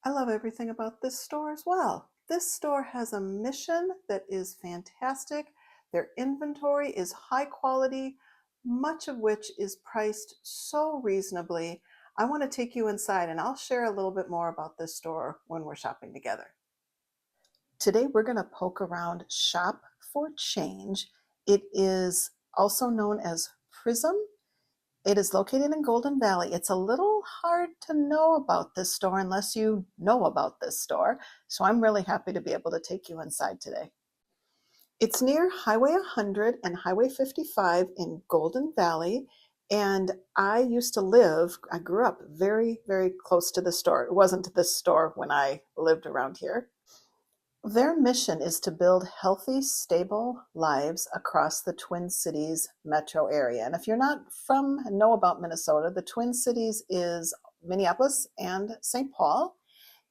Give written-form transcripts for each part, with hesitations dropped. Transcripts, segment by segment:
I love everything about this store as well. This store has a mission that is fantastic. Their inventory is high quality, much of which is priced so reasonably. I want to take you inside and I'll share a little bit more about this store when we're shopping together. Today we're going to poke around Shop for Change. It is also known as Prism. It is located in Golden Valley. It's a little hard to know about this store unless you know about this store. So I'm really happy to be able to take you inside today. It's near Highway 100 and Highway 55 in Golden Valley. And I grew up very, very close to the store. It wasn't this store when I lived around here. Their mission is to build healthy, stable lives across the Twin Cities metro area. And if you're not from and know about Minnesota, the Twin Cities is Minneapolis and St. Paul.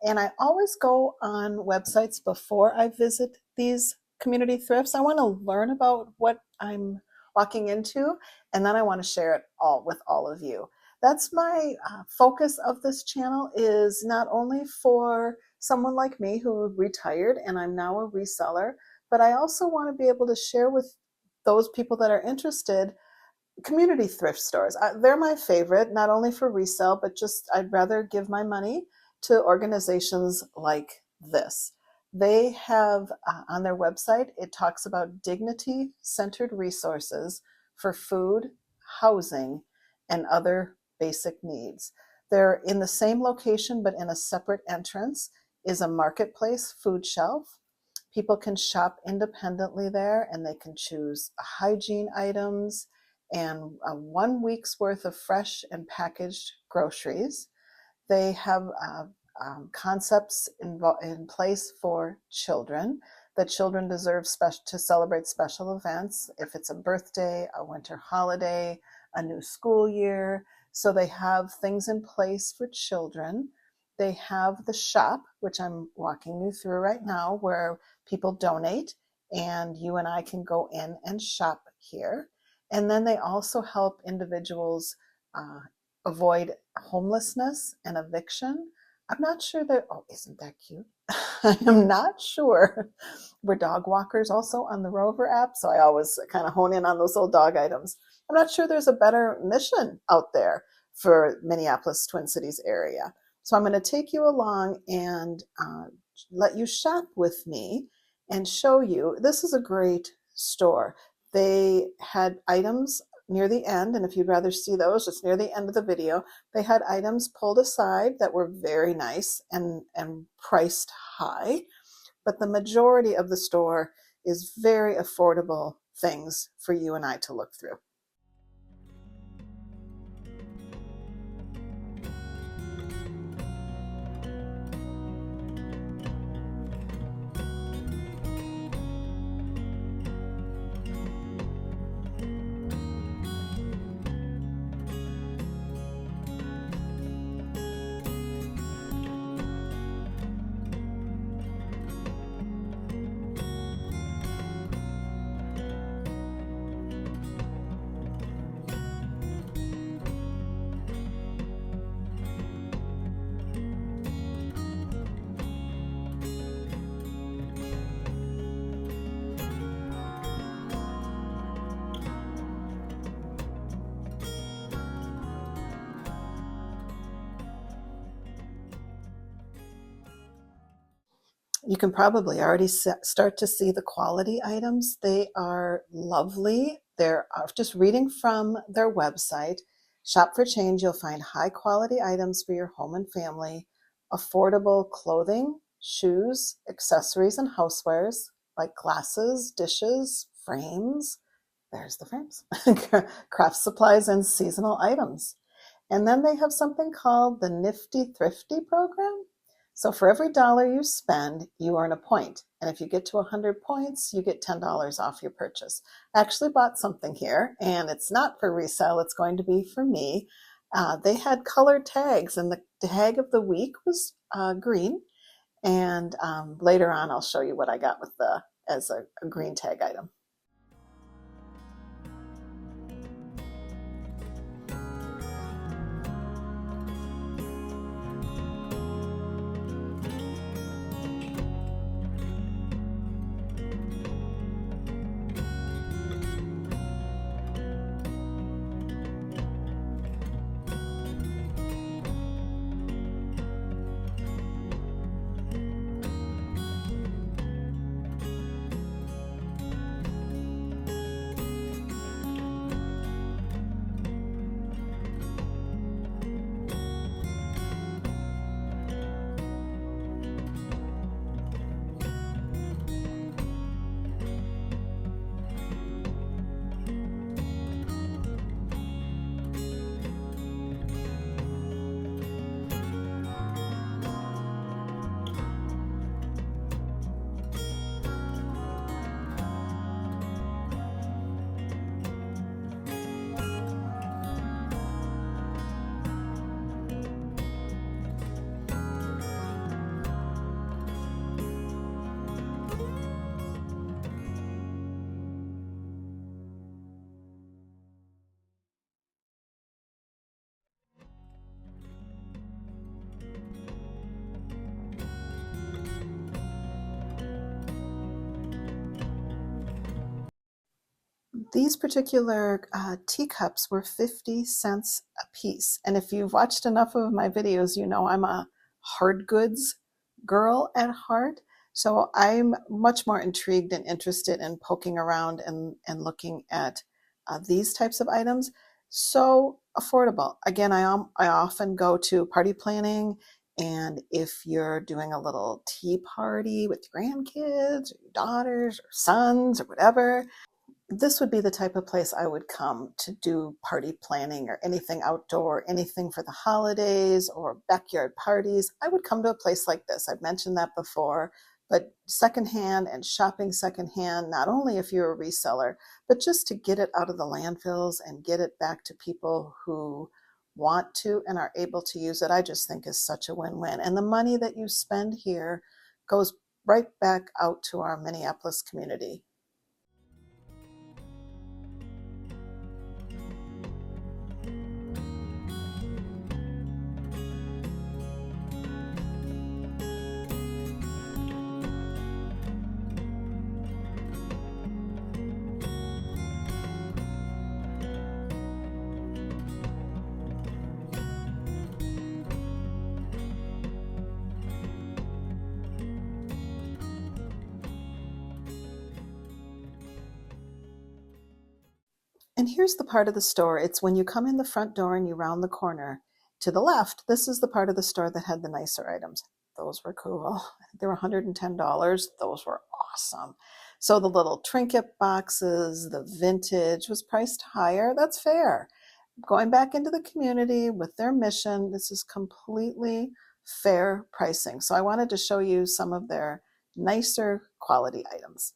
And I always go on websites before I visit these community thrifts. I want to learn about what I'm walking into, and then I want to share it all with all of you. That's my focus of this channel, is not only for someone like me who retired and I'm now a reseller, but I also want to be able to share with those people that are interested community thrift stores. They're my favorite, not only for resale, but just I'd rather give my money to organizations like this. They have on their website, it talks about dignity-centered resources for food, housing, and other basic needs. They're in the same location, but in a separate entrance is a marketplace food shelf. People can shop independently there and they can choose hygiene items and 1 week's worth of fresh and packaged groceries. They have concepts in place for children, that children deserve to celebrate special events, if it's a birthday, a winter holiday, a new school year. So they have things in place for children. They have the shop, which I'm walking you through right now, where people donate and you and I can go in and shop here. And then they also help individuals avoid homelessness and eviction. I'm not sure that, oh, isn't that cute? I am not sure. We're dog walkers also on the Rover app, so I always kind of hone in on those little dog items. I'm not sure there's a better mission out there for Minneapolis, Twin Cities area. So I'm going to take you along and let you shop with me and show you. This is a great store. They had items near the end, and if you'd rather see those, it's near the end of the video. They had items pulled aside that were very nice and priced high, but the majority of the store is very affordable things for you and I to look through. You can probably already start to see the quality items. They are lovely. They're just reading from their website. Shop for Change, you'll find high quality items for your home and family, affordable clothing, shoes, accessories, and housewares like glasses, dishes, frames. There's the frames. Craft supplies and seasonal items. And then they have something called the Nifty Thrifty program. So for every dollar you spend, you earn a point. And if you get to 100 points, you get $10 off your purchase. I actually bought something here, and it's not for resale. It's going to be for me. They had colored tags, and the tag of the week was green. And later on, I'll show you what I got with as a green tag item. These particular teacups were 50 cents a piece. And if you've watched enough of my videos, you know I'm a hard goods girl at heart. So I'm much more intrigued and interested in poking around and looking at these types of items. So affordable. Again, I often go to party planning, and if you're doing a little tea party with your grandkids or your daughters or sons or whatever, this would be the type of place I would come to do party planning or anything outdoor, anything for the holidays or backyard parties. I would come to a place like this. I've mentioned that before, but secondhand and shopping secondhand, not only if you're a reseller, but just to get it out of the landfills and get it back to people who want to and are able to use it, I just think is such a win-win. And the money that you spend here goes right back out to our Minneapolis community. And here's the part of the store. It's when you come in the front door and you round the corner. To the left, this is the part of the store that had the nicer items. Those were cool. They were $110. Those were awesome. So the little trinket boxes, the vintage was priced higher. That's fair. Going back into the community with their mission, this is completely fair pricing. So I wanted to show you some of their nicer quality items.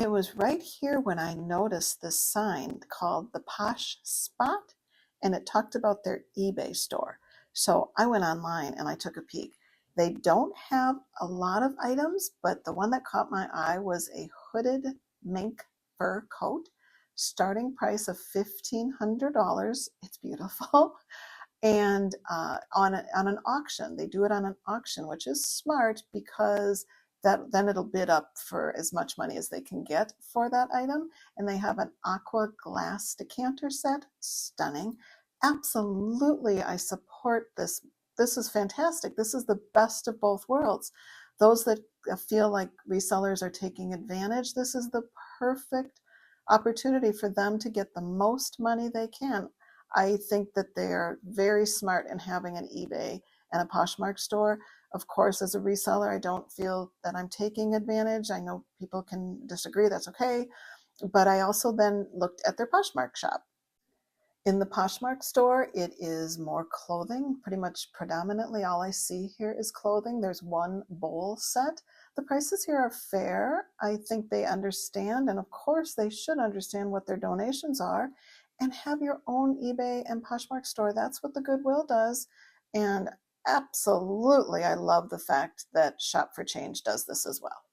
It was right here when I noticed this sign called the Posh Spot, and it talked about their eBay store. So I went online and I took a peek. They don't have a lot of items, but the one that caught my eye was a hooded mink fur coat, starting price of $1,500. It's beautiful. And on an auction. They do it on an auction, which is smart because that then it'll bid up for as much money as they can get for that item. And they have an aqua glass decanter set. Stunning. Absolutely, I support this. This is fantastic. This is the best of both worlds. Those that feel like resellers are taking advantage, this is the perfect opportunity for them to get the most money they can. I think that they're very smart in having an eBay and a Poshmark store. Of course, as a reseller, I don't feel that I'm taking advantage. I know people can disagree, that's okay. But I also then looked at their Poshmark shop. In the Poshmark store, it is more clothing. Pretty much predominantly all I see here is clothing. There's one bowl set. The prices here are fair. I think they understand, and of course they should understand what their donations are, and have your own eBay and Poshmark store. That's what the Goodwill does. And absolutely, I love the fact that Shop for Change does this as well.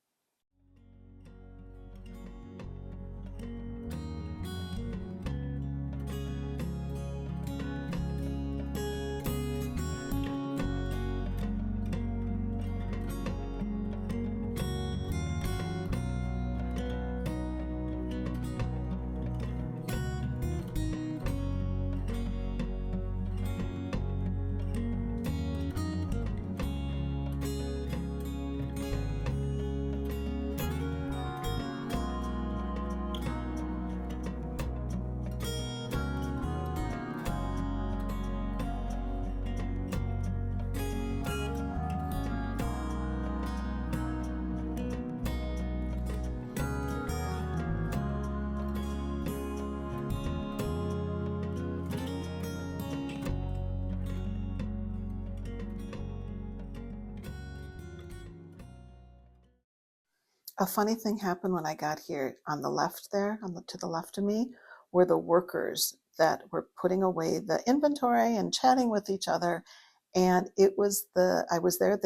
A funny thing happened when I got here. On the left there, to the left of me, were the workers that were putting away the inventory and chatting with each other. And I was there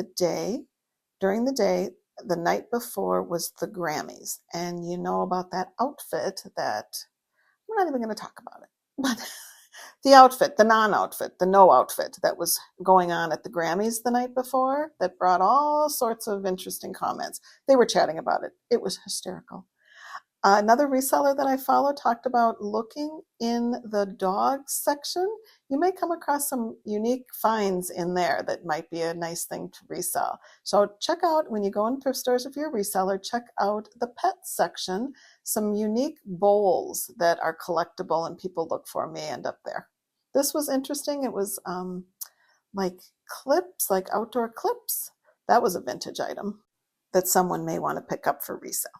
during the day, the night before was the Grammys. And you know about that outfit that, I'm not even going to talk about it, but the outfit, the non-outfit, the no outfit that was going on at the Grammys the night before that brought all sorts of interesting comments. They were chatting about it. It was hysterical. Another reseller that I follow talked about looking in the dog section. You may come across some unique finds in there that might be a nice thing to resell. So check out, when you go in thrift stores, if you're a reseller, check out the pet section. Some unique bowls that are collectible and people look for may end up there. This was interesting. It was like clips, like outdoor clips. That was a vintage item that someone may want to pick up for resale.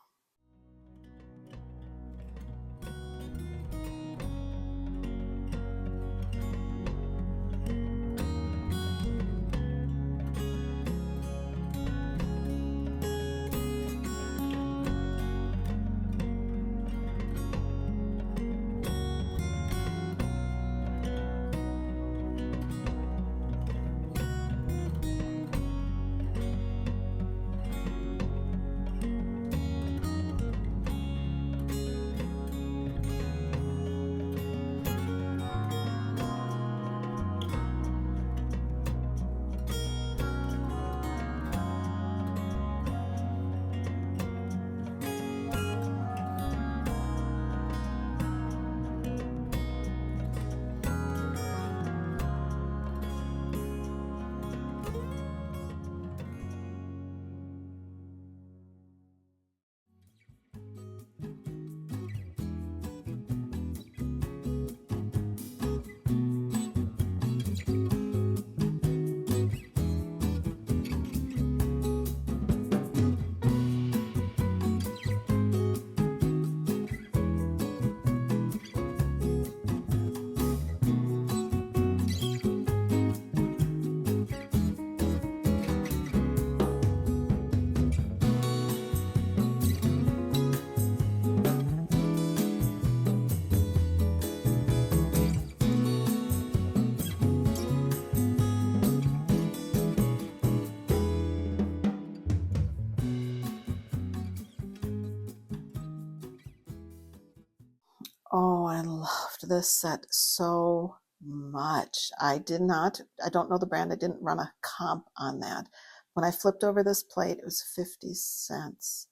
Oh, I loved this set so much. I don't know the brand. I didn't run a comp on that. When I flipped over this plate, it was 50 cents.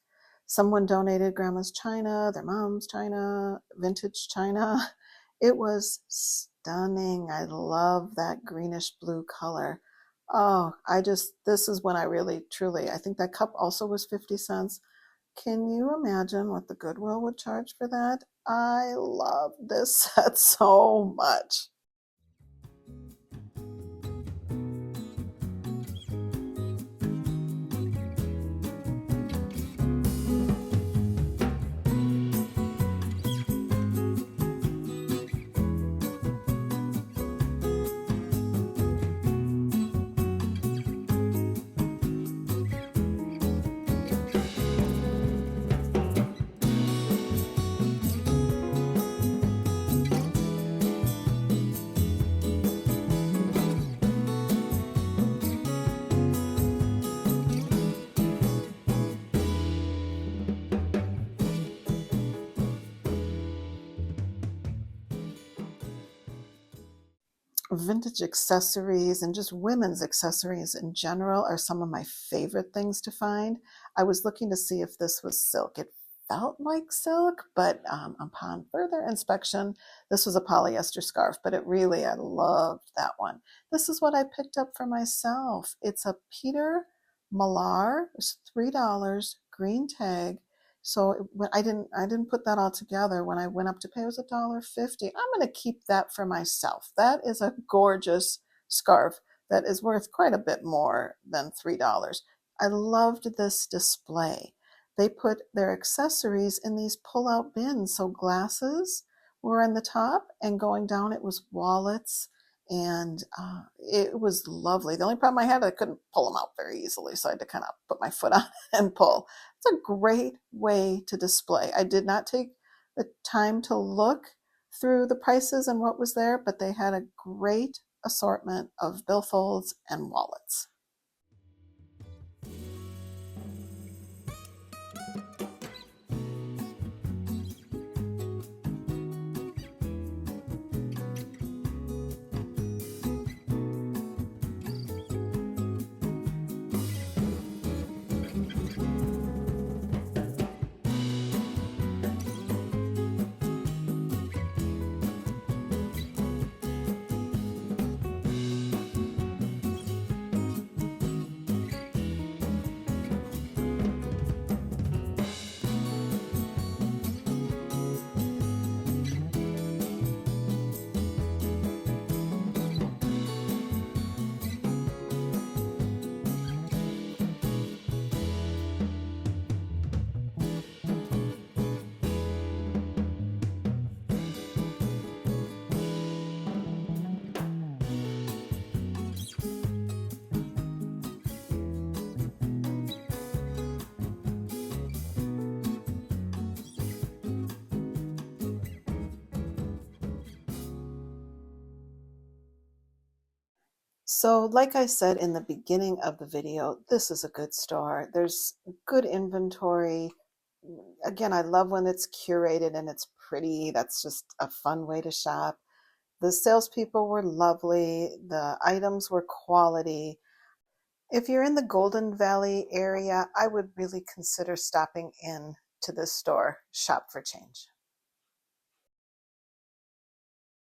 Someone donated grandma's china, their mom's china, vintage china. It was stunning. I love that greenish blue color. Oh, this is when I really, truly, I think that cup also was 50 cents. Can you imagine what the Goodwill would charge for that? I love this set so much. vintage accessories and just women's accessories in general are some of my favorite things to find. I was looking to see if this was silk. It felt like silk, but upon further inspection, this was a polyester scarf, but I loved that one. This is what I picked up for myself. It's a Peter Millar. It's $3, green tag. So I didn't put that all together. When I went up to pay, it was $1.50. I'm going to keep that for myself. That is a gorgeous scarf that is worth quite a bit more than $3. I loved this display. They put their accessories in these pull-out bins. So glasses were on the top, and going down it was wallets, and it was lovely. The only problem I had, I couldn't pull them out very easily, so I had to kind of put my foot on and pull. It's a great way to display. I did not take the time to look through the prices and what was there, but they had a great assortment of billfolds and wallets. So, like I said in the beginning of the video, this is a good store. There's good inventory. Again, I love when it's curated and it's pretty. That's just a fun way to shop. The salespeople were lovely. The items were quality. If you're in the Golden Valley area, I would really consider stopping in to this store, Shop for Change.